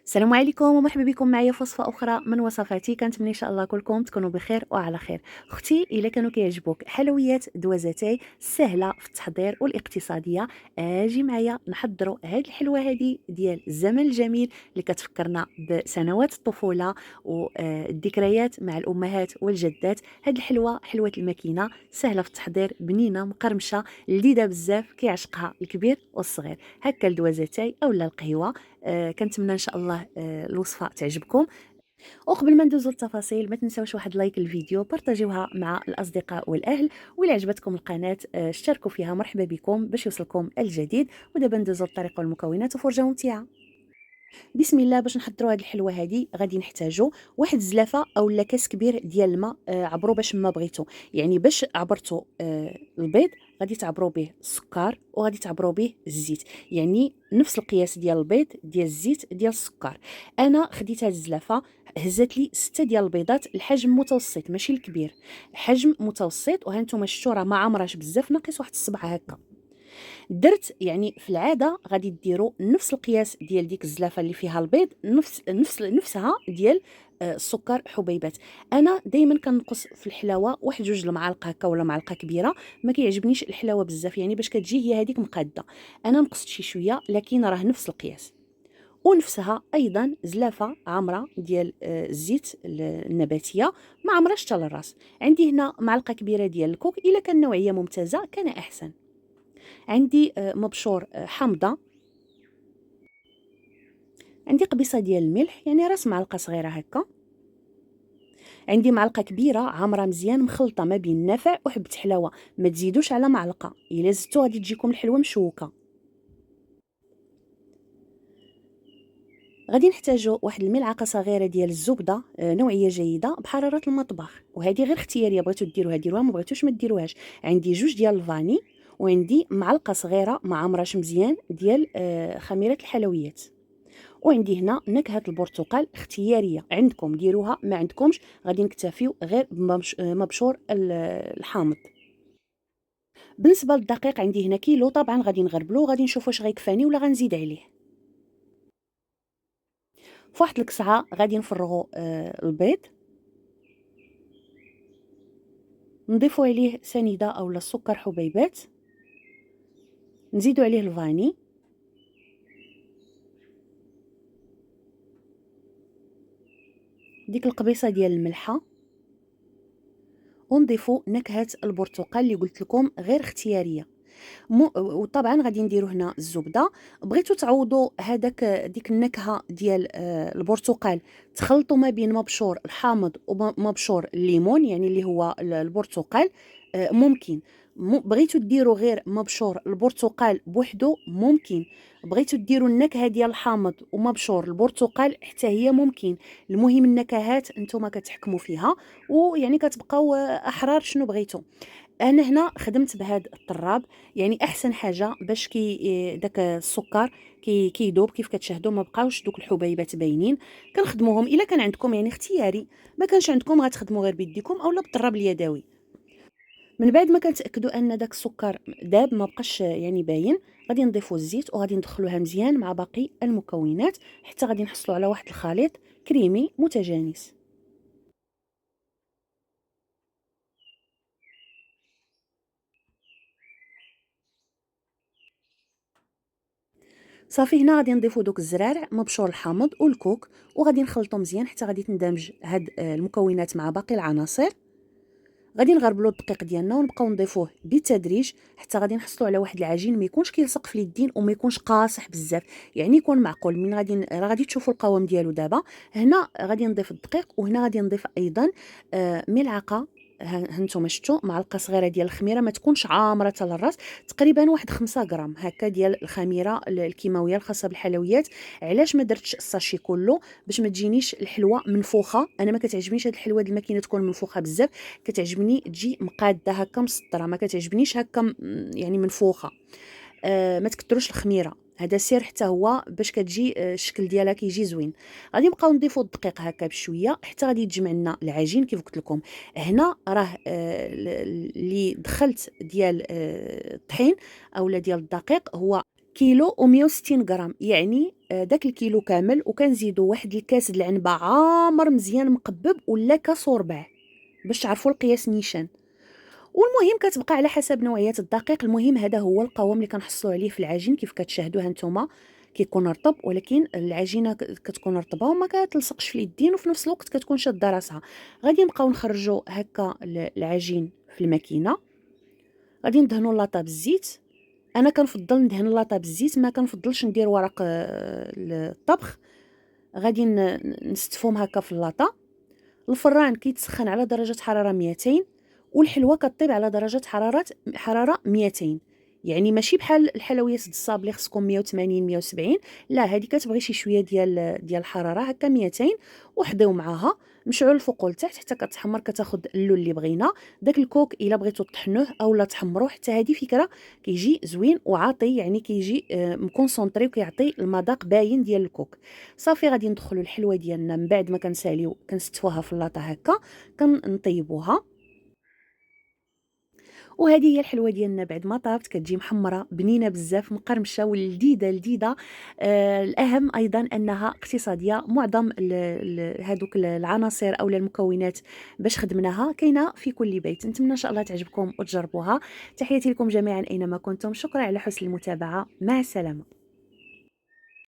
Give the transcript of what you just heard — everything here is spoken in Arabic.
السلام عليكم ومرحبا بكم معايا في وصفه اخرى من وصفاتي. كنتمنى ان شاء الله كلكم تكونوا بخير وعلى خير. اختي الا كانوا كيعجبوك حلويات دوازتاي سهله في التحضير والاقتصاديه، اجي معايا نحضروا هاد الحلوه هذه ديال الزمن الجميل اللي كتفكرنا بسنوات الطفوله والذكريات مع الامهات والجدات. هاد الحلوه حلوه الماكينه، سهله في التحضير، بنينه مقرمشه لذيذه بزاف، كيعشقها الكبير والصغير. هكا الدوازتاي اولا القهوه. كنتمنى ان شاء الله الوصفه تعجبكم. وقبل ما ندوزو للتفاصيل ما تنساوش واحد لايك الفيديو، بارطاجيوها مع الاصدقاء والاهل، واللي عجبتكم القناه اشتركوا فيها. مرحبا بكم باش يوصلكم الجديد. ودابا ندوزو للطريقه والمكونات وفرجه ممتعه. بسم الله. باش نحضروا هذه الحلوه هذه غادي نحتاجوا واحد الزلافه اولا كاس كبير ديال الماء، عبروا باش ما بغيتوا. يعني باش عبرتوا البيض غادي تعبروا به السكر وغادي تعبروا به الزيت، يعني نفس القياس ديال البيض ديال الزيت ديال السكر. انا خديت هذه الزلافه، هزت لي 6 ديال البيضات، الحجم متوسط ماشي الكبير، حجم متوسط. وها نتوما شفتوا راه ما عمرهاش بزاف، ناقص واحد الصبع هكا. درت يعني في العاده غادي ديروا نفس القياس ديال ديك الزلافه اللي فيها البيض، نفسها ديال السكر حبيبات. انا دائما كنقص في الحلاوه واحد جوج المعالق هكا ولا معلقه كبيره. ما كيعجبنيش الحلاوه بزاف، يعني باش كتجي هي هذيك مقاده. انا نقصت شي شويه لكن راه نفس القياس. ونفسها ايضا زلافه عامره ديال الزيت النباتيه، ما عمرهاش حتى للراس. عندي هنا معلقه كبيره ديال الكوك، الا كان نوعيه ممتازه كان احسن. عندي مبشور حامضه. عندي قبيصه ديال الملح، يعني راس معلقه صغيره هكا. عندي معلقه كبيره عامره مزيان مخلطه ما بين النافع وحبه حلاوه. ما تزيدوش على معلقه، الا زدتو غادي تجيكم الحلوه مشوكه. غادي نحتاجو واحد الملعقه صغيره ديال الزبده نوعيه جيده بحراره المطبخ، وهذه غير اختياريه، بغيتو ديروها ديروها، ما بغيتوش ما ديروهاش. عندي جوج ديال الفاني، وعندي معلقه صغيره ما عمراش مزيان ديال خميره الحلويات. وعندي هنا نكهه البرتقال اختياريه، عندكم ديروها، ما عندكمش غادي نكتفيو غير بمبشور الحامض. بالنسبه للدقيق عندي هنا كيلو، طبعا غادي نغربلو، غادي نشوف واش غيكفاني ولا غنزيد عليه. فواحد الكسعه غادي نفرغوا البيض، نضيفوا عليه سنيده اولا السكر حبيبات، نزيدوا عليه الفاني، ديك القبيصه ديال الملحه، ونضيفوا نكهه البرتقال اللي قلت لكم غير اختياريه. وطبعا غادي نديرو هنا الزبده. بغيتو تعوضوا هذاك ديك النكهه ديال البرتقال، تخلطوا ما بين مبشور الحامض ومبشور الليمون، يعني اللي هو البرتقال. ممكن. بغيتو ديروا غير مبشور البرتقال بوحدو، ممكن. بغيتو ديروا النكهه ديال الحامض ومبشور البرتقال حتى هي ممكن. المهم النكهات نتوما كتحكموا فيها، ويعني كتبقاو احرار شنو بغيتو. انا هنا خدمت بهذا الطراب، يعني احسن حاجه باش داك السكر كيذوب كيف كتشاهدوا، ما بقاوش دوك الحبيبات باينين. كنخدموهم الا كان عندكم، يعني اختياري. ما كانش عندكم غتخدموا غير بيديكم اولا بالطراب اليدوي. من بعد ما كنتاكدوا ان داك السكر داب ما بقاش يعني باين، غادي نضيفوا الزيت وغادي ندخلوها مزيان مع باقي المكونات حتى غادي نحصلوا على واحد الخليط كريمي متجانس. صافي هنا غادي نضيفو دوك الزرارع مبشور الحامض والكوك، وغادي نخلطو مزيان حتى غادي تندمج هاد المكونات مع باقي العناصر. غادي نغربلو الدقيق ديالنا ونبقاو نضيفوه بالتدريج حتى غادي نحصلوا على واحد العجين ما يكونش كيلصق في اليدين وما يكونش قاصح بزاف، يعني يكون معقول. من راه غادي تشوفوا القوام ديالو دابا. هنا غادي نضيف الدقيق، وهنا غادي نضيف ايضا ملعقه، هانتوما شفتوا معلقه صغيره ديال الخميره، ما تكونش عامره حتى للراس، تقريبا واحد 5 غرام هكا ديال الخميره الكيماويه الخاصه بالحلويات. علاش ما درتش الساشي كله؟ باش ما تجينيش الحلوه منفوخه. انا ما كتعجبنيش هاد الحلوه د الماكينه تكون منفوخه بزاف، كتعجبني تجي مقاده هكا مسطره، ما كتعجبنيش هكا يعني منفوخه. ما تكثروش الخميره، هذا سر حتى هو باش كتجي الشكل ديالها كيجي زوين. غادي نبقاو نضيفوا الدقيق هكا بشويه حتى غادي يتجمع لنا العجين كيف قلت لكم. هنا راه اللي دخلت ديال الطحين اولا ديال الدقيق هو كيلو و160 غرام، يعني داك الكيلو كامل وكنزيدو واحد الكاس د العنبة عامر مزيان مقبّب ولا كاس وربع باش تعرفوا القياس نيشان. والمهم كتبقى على حسب نوعية الدقيق، المهم هذا هو القوام اللي كنحصلوا عليه في العجين كيف كتشاهدوها نتوما، كيكون رطب ولكن العجينة كتكون رطبة وما كتلصقش في اليدين وفي نفس الوقت كتكون شادة راسها. غادي نبقاو نخرجوا هكا العجين في الماكينة، غادي ندهنوا اللاطة بالزيت. انا كنفضل ندهن اللاطة بالزيت، ما كنفضلش ندير ورق الطبخ. غادي نستفهم هكا في اللاطة. الفران كيتسخن على درجة حرارة 200 والحلوة كطيب على درجة حرارة 200. يعني ماشي بحال الحلويات الصابلي خصكم 180 170، لا هذه كتبغي شي شويه ديال الحراره هكا 200. وحديو معاها نشعلوا الفوق والتحت حتى كتحمر، كتاخذ اللون اللي بغينا. داك الكوك الا بغيتو طحنوه اولا تحمروه، حتى هذه فكره كيجي زوين وعاطي، يعني كيجي مكونسونطري وكيعطي المذاق باين ديال الكوك. صافي غادي ندخلوا الحلوه ديالنا من بعد ما كنساليو كنستفوها في اللاطه هكا كنطيبوها. وهذه هي الحلوه ديالنا بعد ما طابت، كتجي محمره بنينه بزاف مقرمشه ولذيذه لذيذه. الاهم ايضا انها اقتصاديه، معظم هذوك العناصر او المكونات باش خدمناها كاينه في كل بيت. نتمنى ان شاء الله تعجبكم وتجربوها. تحياتي لكم جميعا اينما كنتم، شكرا على حسن المتابعه، مع السلامه.